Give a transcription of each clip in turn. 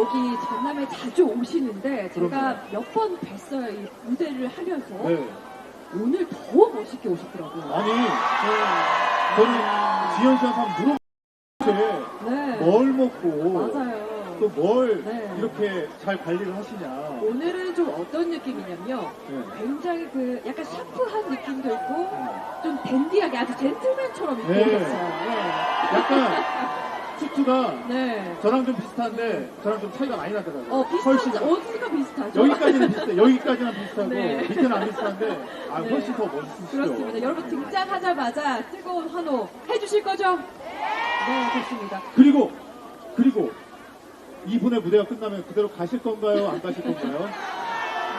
여기 전남에 자주 오시는데 제가 몇 번 뵀어요. 이 무대를 하면서. 네. 오늘 더 멋있게 오셨더라고요. 아니, 저는 지현 씨한테 한번 물어봤는데 네. 뭘 먹고 맞아요. 또 뭘 네. 이렇게 잘 관리를 하시냐. 오늘은 좀 어떤 느낌이냐면요. 네. 굉장히 그 약간 샤프한 느낌도 있고 좀 댄디하게 아주 젠틀맨처럼 입고 네. 오셨어요. 네. 약간 수트가 네. 저랑 좀 비슷한데 저랑 좀 차이가 많이 나더라고요. 비슷하죠. 어디가 비슷하죠? 여기까지는 비슷해. 여기까지는 비슷하고 네. 밑에는 안 비슷한데 네. 훨씬 더 멋있으시죠. 그렇습니다. 여러분 등장하자마자 뜨거운 환호 해주실 거죠? 네, 좋습니다. 그리고 이분의 무대가 끝나면 그대로 가실 건가요? 안 가실 건가요?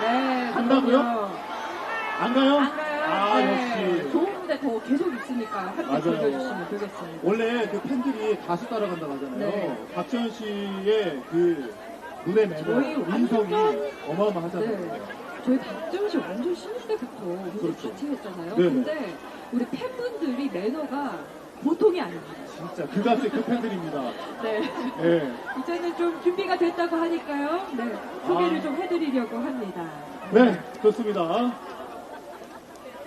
네. 간다고요? 안 가요? 안 가요? 아, 네. 역시. 좋은 무대 더 계속 있으니까 함께 맞아요. 즐겨주시면 되겠습니다. 원래 그 팬들이 가수 따라간다고 하잖아요. 네. 박지현 씨의 그 무대 매너, 저희 인성이 완전- 어마어마하잖아요. 네. 저희 박지원 씨 완전 신인 때부터 무대 그렇죠. 같이 했잖아요. 네네. 근데 우리 팬분들이 매너가 보통이 아닙니다. 진짜 그 값의 그 팬들입니다. 네. 네. 이제는 좀 준비가 됐다고 하니까요. 네. 소개를 아. 좀 해드리려고 합니다. 네, 좋습니다.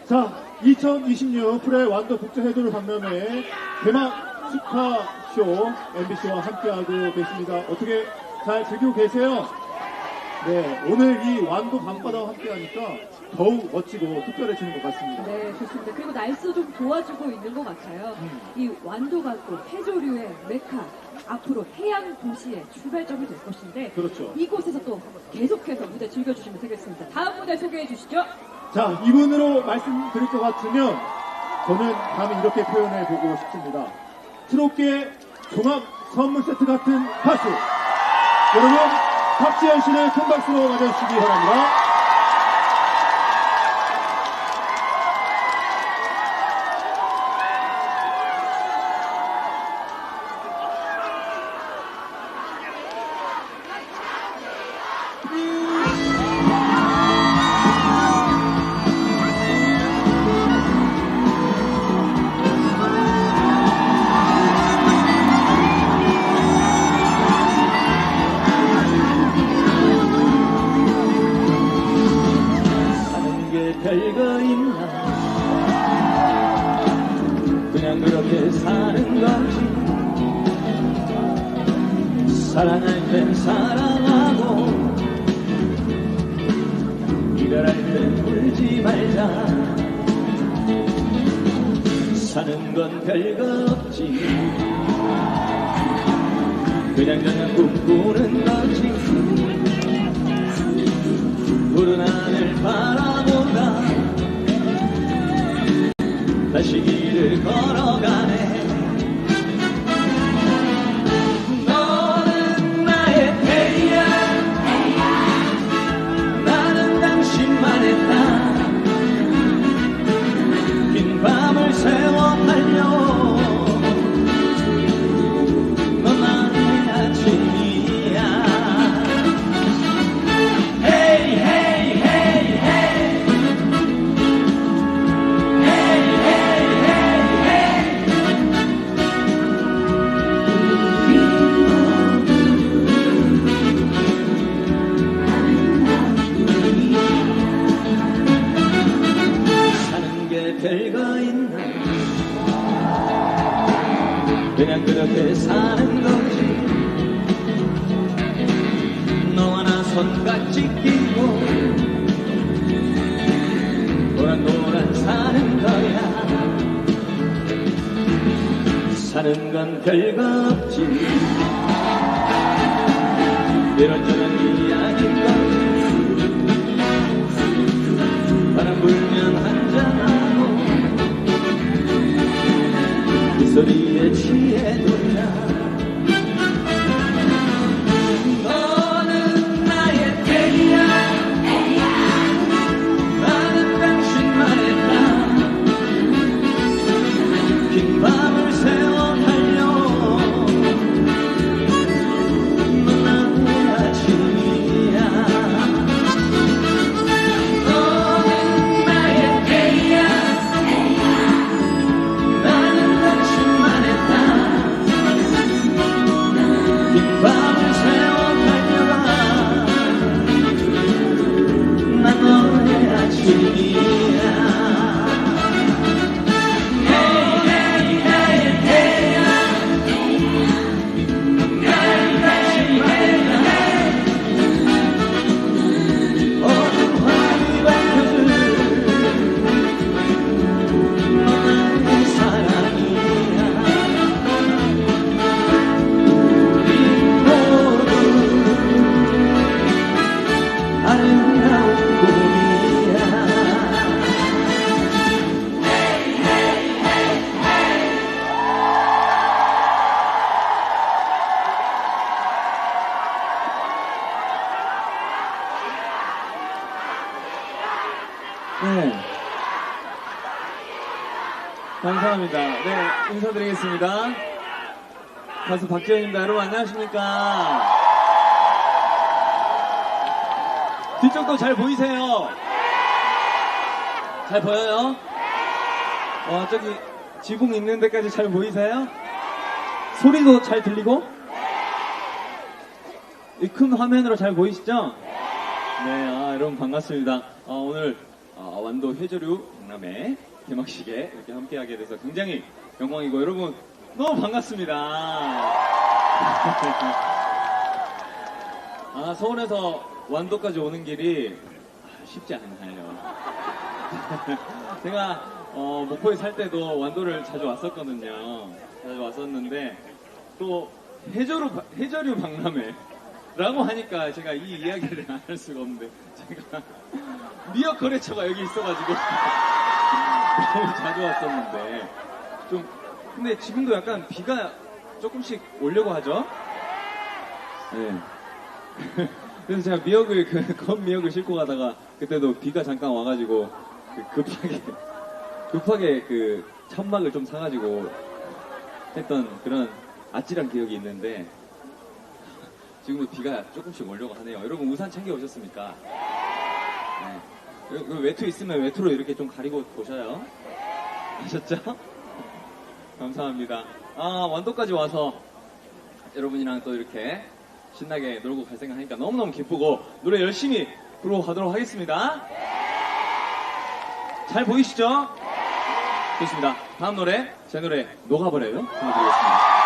자, 2026 프레 완도 국제 해돌 박람회 개막 축하쇼 MBC와 함께하고 계십니다. 어떻게 잘 즐기고 계세요? 네, 오늘 이 완도 밤바다와 함께하니까 더욱 멋지고 특별해지는 것 같습니다. 네, 좋습니다. 그리고 날씨도 좀 도와주고 있는 것 같아요. 이 완도가 또 해조류의 메카, 앞으로 해양 도시의 출발점이 될 것인데 그렇죠. 이곳에서 또 계속해서 무대 즐겨주시면 되겠습니다. 다음 무대 소개해 주시죠. 자, 이분으로 말씀드릴 것 같으면 저는 감히 이렇게 표현해 보고 싶습니다. 트롯계 종합 선물 세트 같은 가수. 여러분, 박지현 씨를 큰 박수로 맞아주시기 바랍니다. 별거 있나 그냥 그렇게 사는 거지 사랑할 땐 사랑하고 이별할 땐 울지 말자 사는 건 별거 없지 그냥 꿈꾸는 거지 푸른 하늘 바라보다 다시 길을 걸어가네 너는 나의 태양 나는 당신만의 땅 긴 밤을 새워 달려 넌 나의 아침이야 별거 있나 그냥 그렇게 사는 거지 너와 나 손같이 끼고 노란노란 사는 거야 사는 건 별거 없지 이런저런 이야기인 거지 바람 불면 한잔하고 소리에 취해둘라 너는 나의 태양 나는 당신만의 땅 긴 밤을 새워 달려 넌 나의 아침이야 너는 나의 태양 나는 당신만의 땅 감사합니다. 네, 인사드리겠습니다. 가수 박지현입니다. 여러분 안녕하십니까? 뒤쪽도 잘 보이세요? 잘 보여요? 저기 지붕 있는 데까지 잘 보이세요? 소리도 잘 들리고? 이 큰 화면으로 잘 보이시죠? 네, 여러분 반갑습니다. 오늘 완도 해저류 박람회 개막식에 이렇게 함께하게 돼서 굉장히 영광이고 여러분 너무 반갑습니다. 서울에서 완도까지 오는 길이 쉽지 않아요. 제가 목포에 살 때도 완도를 자주 왔었거든요. 자주 왔었는데 또 해저류 박람회라고 하니까 제가 이 이야기를 안 할 수가 없는데 제가 미역 거래처가 여기 있어가지고 너무 자주 왔었는데 근데 지금도 약간 비가 조금씩 오려고 하죠. 네. 그래서 제가 건미역을 싣고 가다가 그때도 비가 잠깐 와가지고 급하게 그 천막을 좀 사가지고 했던 그런 아찔한 기억이 있는데 지금도 비가 조금씩 오려고 하네요. 여러분 우산 챙겨 오셨습니까? 네. 외투 있으면 외투로 이렇게 좀 가리고 보셔요. 아셨죠? 감사합니다. 완도까지 와서 여러분이랑 또 이렇게 신나게 놀고 갈 생각하니까 너무너무 기쁘고 노래 열심히 부르고 가도록 하겠습니다. 잘 보이시죠? 좋습니다. 다음 노래, 제 노래 녹아버려요. 보여드리겠습니다.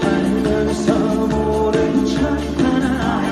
알면서 모른 척하나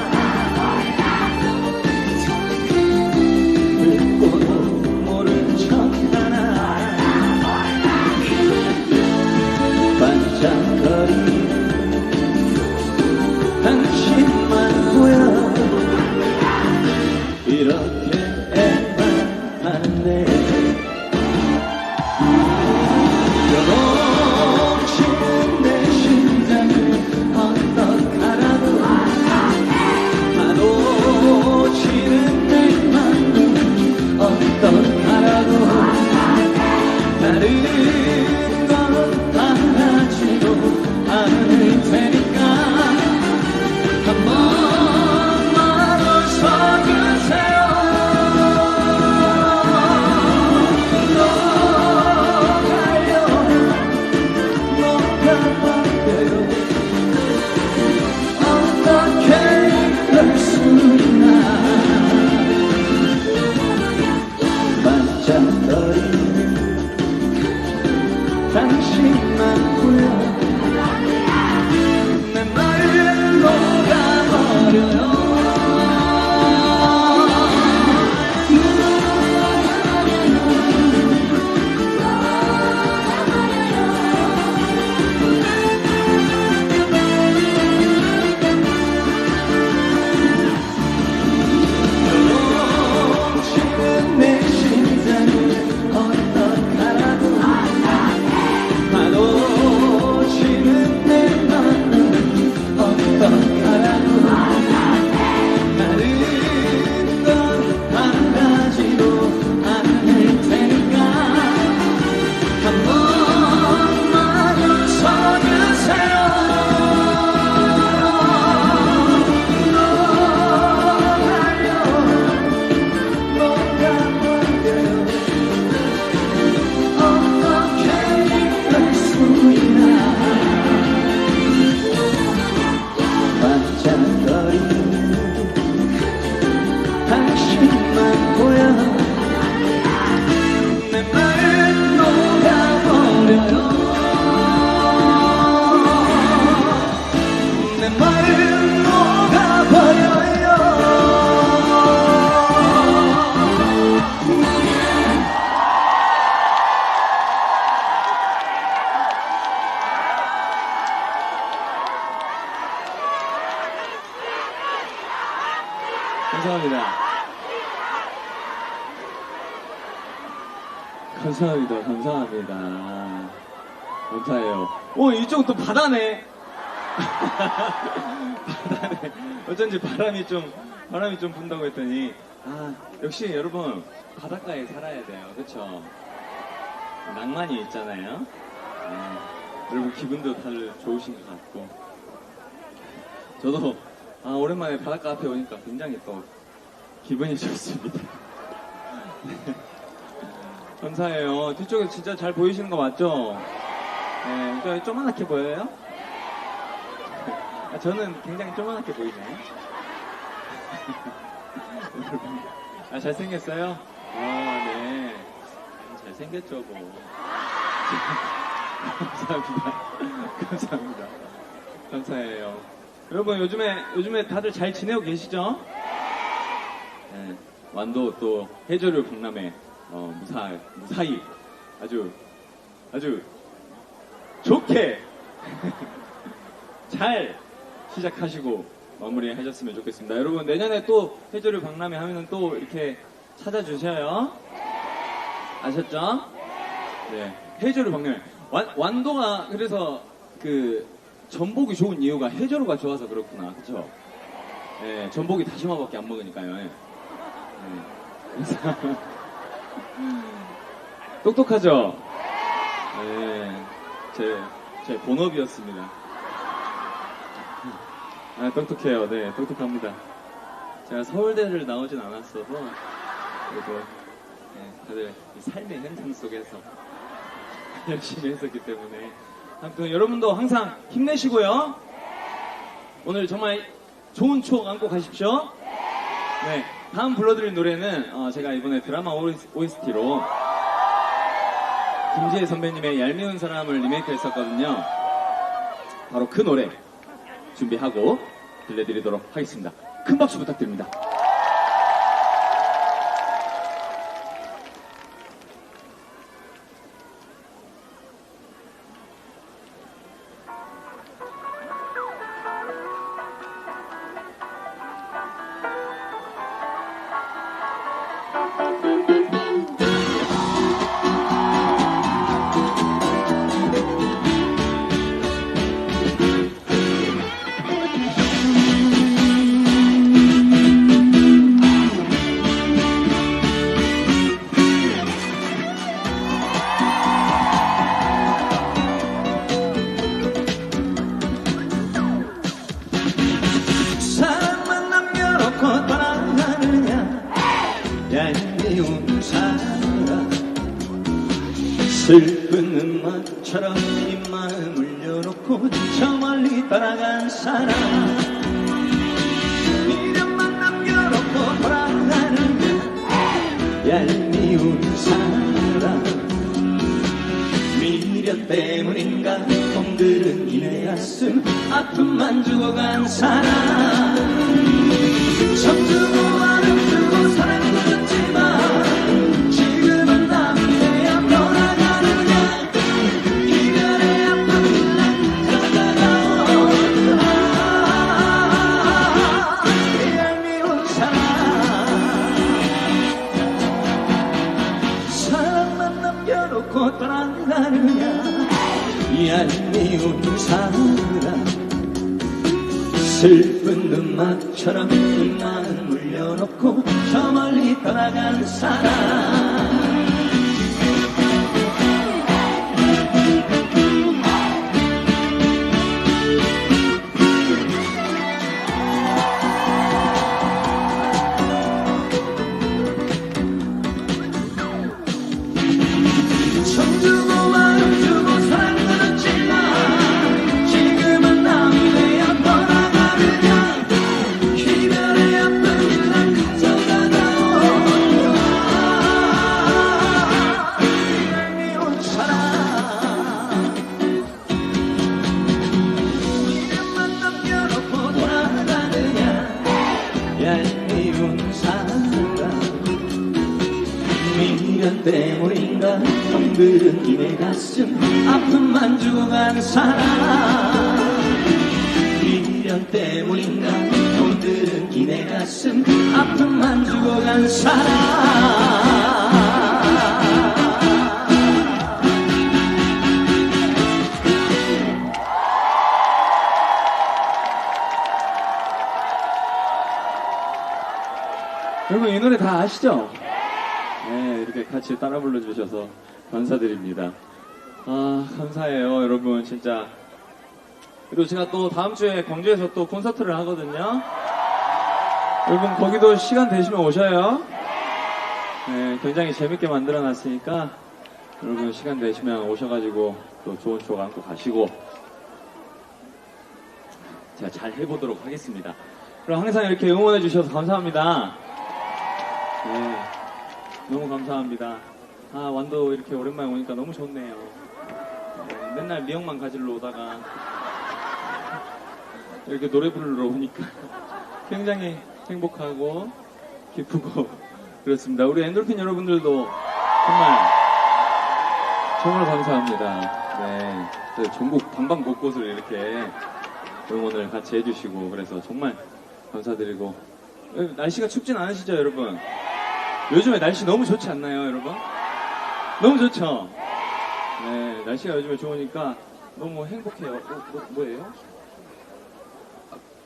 감사합니다. 감사합니다. 감사합니다. 감사해요. 이쪽 또 바다네. 바다네. 어쩐지 바람이 좀 분다고 했더니, 역시 여러분, 바닷가에 살아야 돼요. 그쵸? 낭만이 있잖아요. 여러분 기분도 다들 좋으신 것 같고. 저도, 오랜만에 바닷가 앞에 오니까 굉장히 또 기분이 좋습니다. 감사해요. 뒤쪽에 진짜 잘 보이시는 거 맞죠? 네, 그러니까 조그맣게 보여요? 저는 굉장히 조그맣게 보이네요. 잘생겼어요? 네. 잘생겼죠, 뭐. 감사합니다. 감사합니다. 감사해요. 여러분, 요즘에 다들 잘 지내고 계시죠? 네. 완도 또 해저류 박람회, 무사히 아주 좋게 잘 시작하시고 마무리하셨으면 좋겠습니다. 여러분 내년에 또 해저류 박람회 하면은 또 이렇게 찾아주셔요. 아셨죠? 네, 해저류 박람회. 완도가 그래서 그 전복이 좋은 이유가 해저류가 좋아서 그렇구나, 그쵸? 네, 전복이 다시마밖에 안 먹으니까요. 네. 똑똑하죠? 네, 제 본업이었습니다. 똑똑해요. 네, 똑똑합니다. 제가 서울대를 나오진 않았어도, 그래도, 다들 삶의 현상 속에서 열심히 했었기 때문에. 아무튼 여러분도 항상 힘내시고요. 오늘 정말 좋은 추억 안고 가십시오. 네, 다음 불러드릴 노래는, 제가 이번에 드라마 OST로 김지혜 선배님의 얄미운 사람을 리메이크 했었거든요. 바로 그 노래 준비하고 들려드리도록 하겠습니다. 큰 박수 부탁드립니다. 슬픈 음악처럼 이 마음을 열어놓고 저 멀리 떠나간 사람 미련만 남겨놓고 돌아가는 얄미운 사람 미련 때문인가 덩들은 이내 가슴 아픔만 주고 간 사람 참 주고 마음 주고 사랑도 줬지만 지금은 남이래야 돌아가느냐 이별의 아픔을 남겨다가오 얄미운 사랑만 남겨놓고 떠나가느냐 얄미운 사람 슬픈 음악처럼 마음 물려놓고 저 멀리 떠나간 사람 정 주고 마음 주고 사랑도 줬지만 지금은 남이래야 떠나가느냐 이별의 아픔을 가져가다오 얄미운 사람 이름만 남겨놓고 돌아가느냐 얄미운 사람 미련 때문인가 덩들은 이내 가슴 아픔만 주고 간 사람 미련 때문인가 덩들은 이내 니네 가슴 아픔만 주고 간 사람. 여러분 이 노래 다 아시죠? 네, 이렇게 같이 따라 불러주셔서 감사드립니다. 아, 감사해요, 여러분, 진짜. 그리고 제가 또 다음 주에 광주에서 또 콘서트를 하거든요. 여러분, 거기도 시간 되시면 오셔요. 네, 굉장히 재밌게 만들어 놨으니까, 여러분, 시간 되시면 오셔가지고, 또 좋은 추억 안고 가시고, 제가 잘 해보도록 하겠습니다. 그리고 항상 이렇게 응원해 주셔서 감사합니다. 네, 너무 감사합니다. 아, 완도 이렇게 오랜만에 오니까 너무 좋네요. 네, 맨날 미역만 가지러 오다가 이렇게 노래 부르러 오니까 굉장히 행복하고 기쁘고 그렇습니다. 우리 엔돌핀 여러분들도 정말 감사합니다. 네, 전국 방방곳곳을 이렇게 응원을 같이 해주시고 그래서 정말 감사드리고. 날씨가 춥진 않으시죠, 여러분? 요즘에 날씨 너무 좋지 않나요, 여러분? 너무 좋죠? 네, 날씨가 요즘에 좋으니까 너무 행복해요. 뭐예요?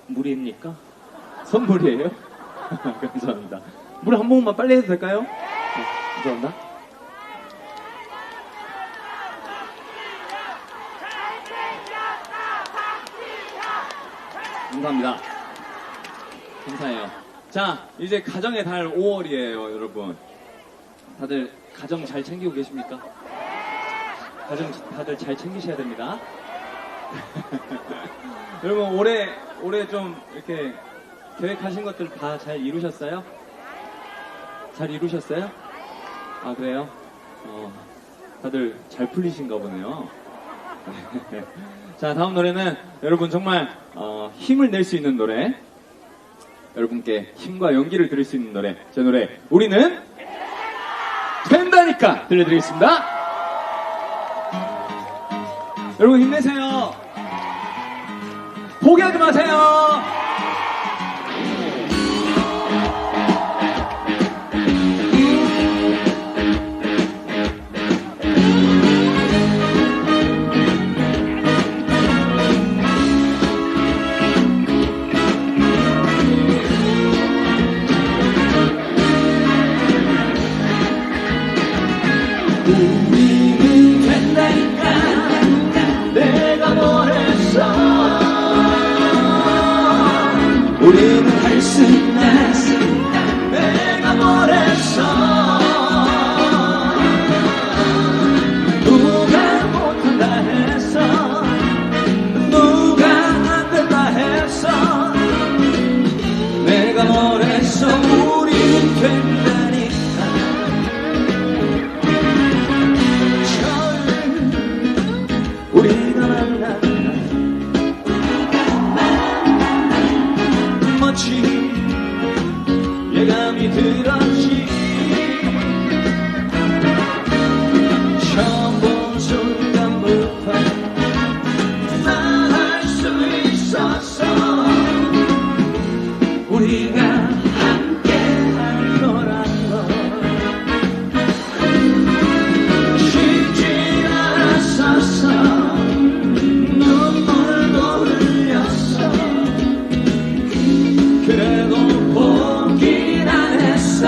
물입니까? 선물이에요? 감사합니다. 물 한 모금만 빨리 해도 될까요? 네, 감사합니다. 감사합니다. 감사해요. 자, 이제 가정의 달 5월이에요, 여러분. 다들 가정 잘 챙기고 계십니까? 가정 다들 잘 챙기셔야 됩니다. 여러분, 올해 좀 이렇게 계획하신 것들 다 잘 이루셨어요? 잘 이루셨어요? 아, 그래요? 다들 잘 풀리신가 보네요. 자, 다음 노래는 여러분 정말 힘을 낼 수 있는 노래, 여러분께 힘과 용기를 드릴 수 있는 노래, 제 노래 우리는 된다니까 들려드리겠습니다. 여러분 힘내세요. 포기하지 마세요. 우리는 된다니까 내가 뭘 했어. 우리는 할 수 있다 내가 뭘 했어. 누가 못한다 했어. 누가 안 된다 했어. 내가 뭘 했어. 우리는 된다니까. 우리가 만났다. 멋진 예감이 들었지. 처음 본 순간부터 난 알 수 있었어. 우리가 함께 할 거란 걸. 쉽지 않았었어. 눈물도 흘렸어. 그래도 포기는 안 했어.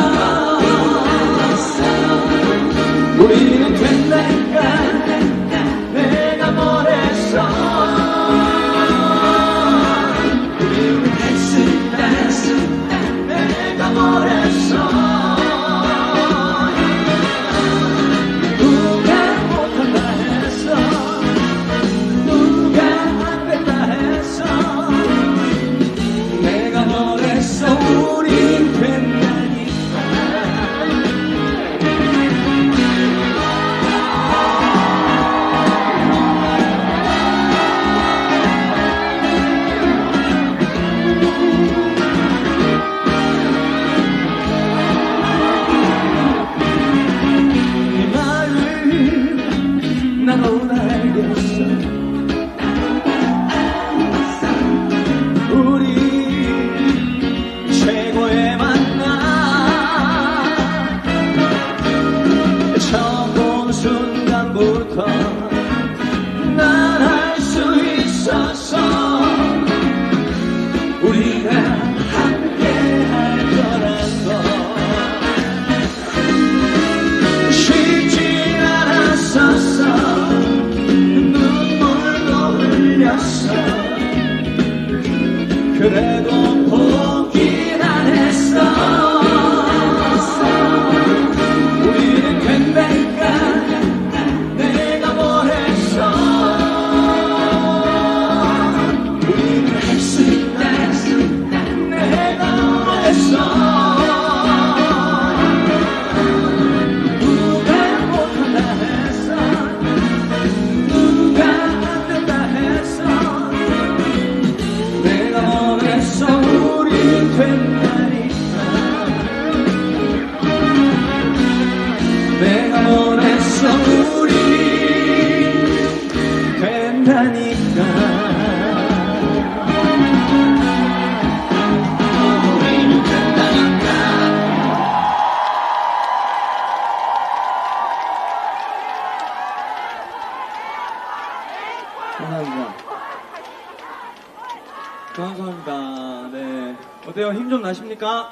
좀 나십니까?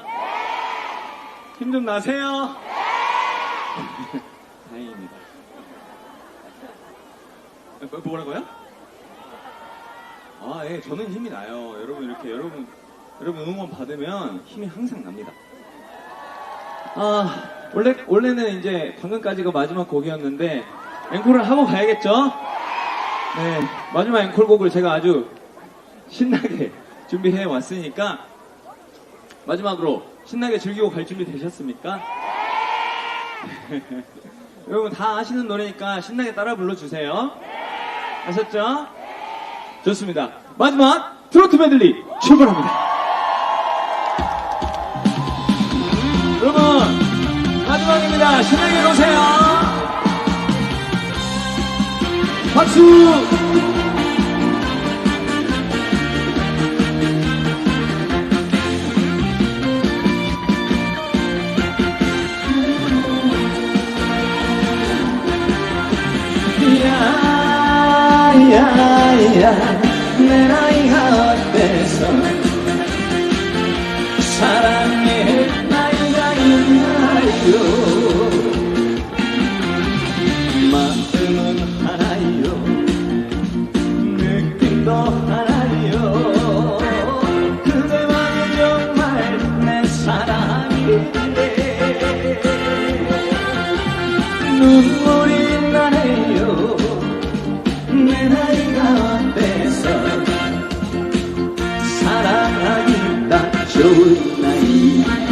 힘 좀 나세요? 다행입니다. 뭐라고요? 아, 예, 저는 힘이 나요. 여러분, 이렇게, 여러분 응원 받으면 힘이 항상 납니다. 아, 원래는 이제 방금까지가 마지막 곡이었는데, 앵콜을 하고 가야겠죠? 네, 마지막 앵콜곡을 제가 아주 신나게 준비해 왔으니까, 마지막으로 신나게 즐기고 갈 준비 되셨습니까? 여러분 다 아시는 노래니까 신나게 따라 불러주세요. 아셨죠? 좋습니다. 마지막 트로트 메들리 출발합니다. 여러분 마지막입니다. 신나게 노세요. 박수. 야야야 내 나이가 어때서 사랑의 나이가 있나요 마음은 하나요 느낌도 하나요 그대만이 정말 내 사랑인데 눈물이 나네요 내 나이가 어때서 사랑하기 딱 좋은 나이인데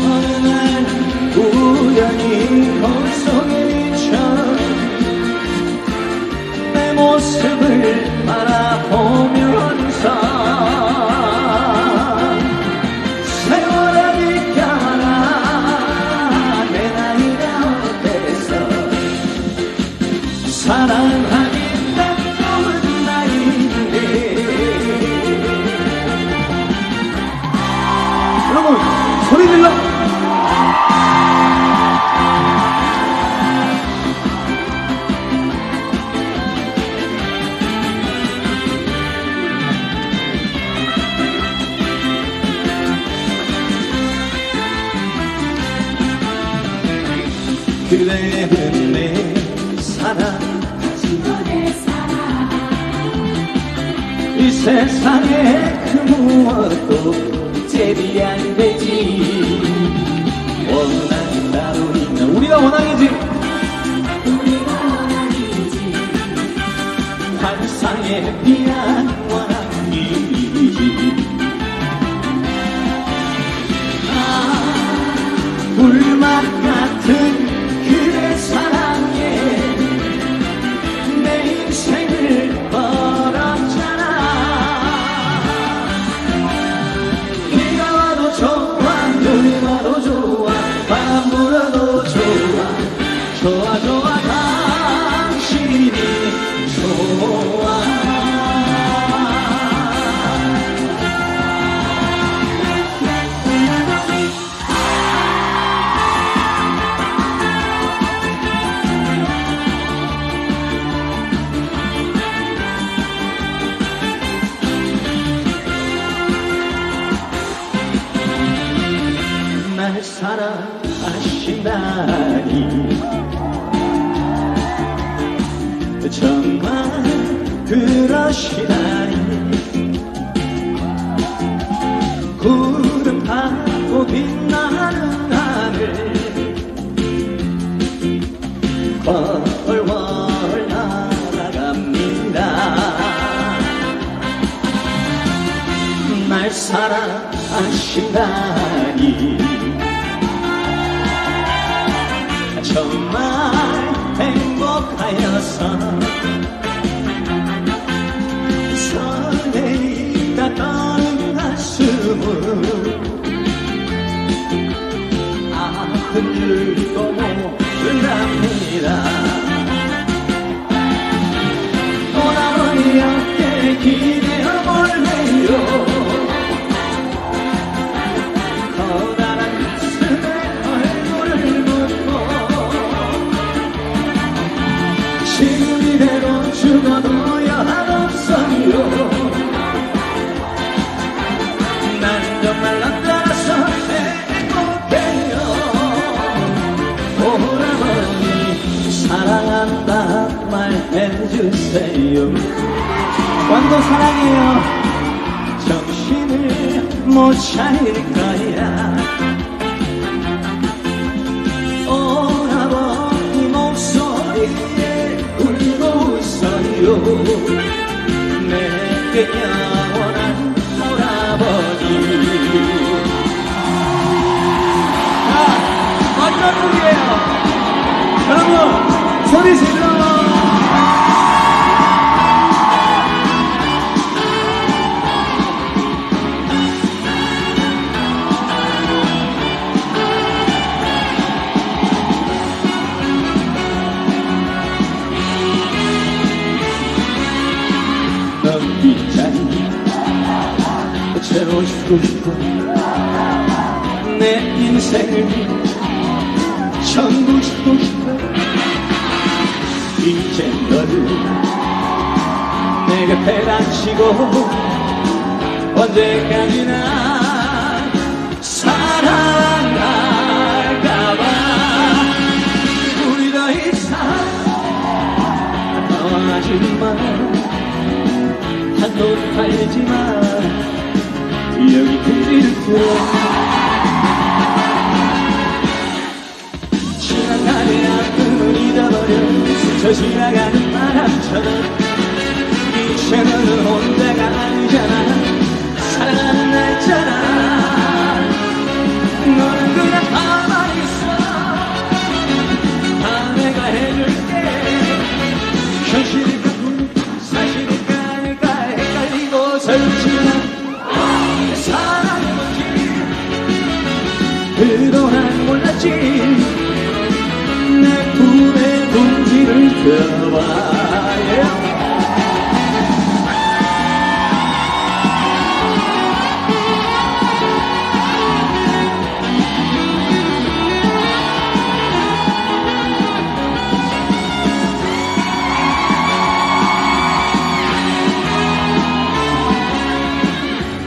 어느 날 우연히 거울 속에 비쳐 내 모습을 바라보면서 세월이 가나 내 나이가 어때서 사랑하기 딱 좋은 나이인데 여러분 소리 질러. 그대는 내 사랑 이 세상에 그 무엇도 제비 안 되지 원한 따로 있나 우리가 원앙이지. 환상에 비한 원한이지 불맛 같은 그대 사랑에 내 인생을 걸었잖아 비가 와도 좋아 눈이 와도 좋아 바람 불어도 좋아 좋아 좋아 당신이 좋아 날 사랑하신다니 정말 그러시다니 구름 타고 빛나는 하늘 월월 날아갑니다 날 사랑하신다니 정말 행복하여서 설레이다 떠는 가슴은 아픈 줄도 모른답니다 오나머니 어깨 기대어 볼래요 커다란 가슴에 얼굴을 묻고 지금 이대로 죽어도 여한없어요 해주세요. 완도 사랑해요. 정신을 못 차릴 거야. 오라버니 목소리에 울고 웃어요. 내게 영원한 오라버니. 마지막 곡이에요. 여러분 소리 질러. 넌 빗자리 채워주고 싶어. 내 인생을 전부 주고 싶어. 이제 너를 내 곁에 닥치고 언제까지나 사랑할까봐. 우리 더 이상 떠나지마. 한돈 팔지마. 여기 금지를 들어. 지나가는 아픔을 잊어버려. 스쳐 지나가는 바람처럼. 이제는 혼자가 아니잖아. 사랑하는 나 있잖아. 너는 그냥 가만히 있어. 다 내가 해줄게. 현실일까 사실일까 아닐까 헷갈리고 설치나. 사랑이 뭔지 그동안 몰랐지. 내 품에 둥지를 들어봐.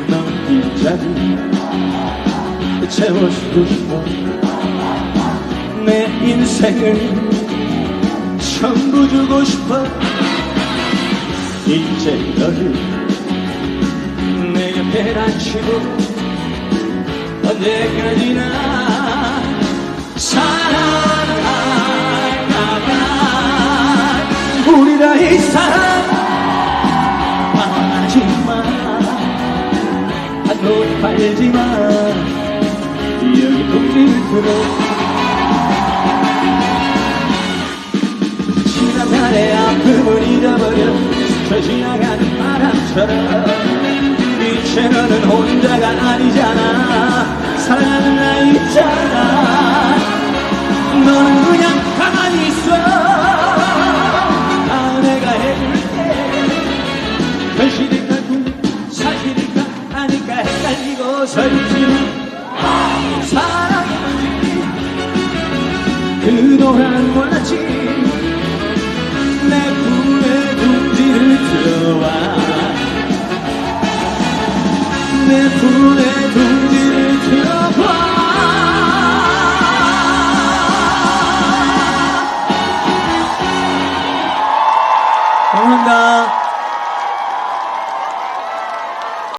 넌 빗자리 채워주고 싶어. 내 인생을 전부 주고 싶어. 이제 너를 내 옆에 닥치고 언제까지나 사랑할까봐. 우리 다 이 사랑 하지마. 한돈 팔지마. 여기 동지를 들어. 지나가는 아픔을 잊어버려. 스쳐 지나가는 바람처럼. 이제는 혼자가 아니잖아. 사랑하는 나 있잖아. 너는 그냥 가만히 있어. 다 내가 해줄게. 현실일까 사실일까 아닐까 헷갈리고 설치는. 사랑이 뭔지 그동안 몰랐지. 내 품에 둥지를 들어와. 내 품에 둥지를 들어봐. 감사합니다.